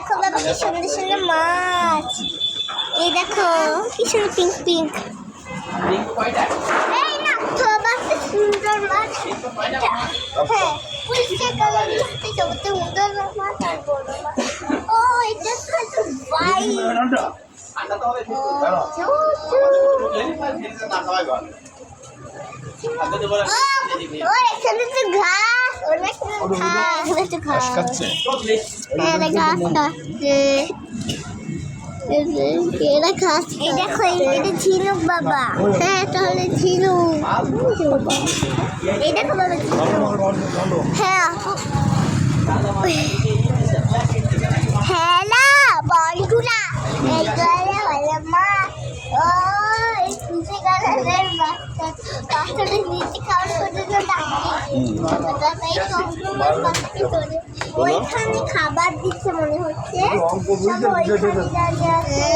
দেখো বাবা কি সুন্দর সুন্দর মাছ। এই দেখো কি সুন্দর পিঙ্ক পিঙ্ক। এই না তো বাবা সুন্দর মাছ। হ্যাঁ পরিষ্কার কালার হচ্ছে সবচেয়ে সুন্দর মাছ আর বড় মাছ। ও এটা তো ভাই ও এখানে তো ঘাস অনেক ঘাস একটু ঘাস খাচ্ছে। হ্যাঁ ঘাস খাচ্ছে এরা খাচ্ছে। এই দেখো এটা ঝিনুক বাবা। হ্যাঁ তাহলে ঝিনুক। এই দেখো বাবা ঝিনুক। হ্যাঁ হ্যালো বন্ধুরা এইগুলো হলো মাছ। ও এই খুশি কালারের মাছটা বাচ্চাদের নিচে খাওয়ার জন্য ওইখানে খাবার দিচ্ছে মনে হচ্ছে। সব ওইখানে দাঁড়িয়ে আছে।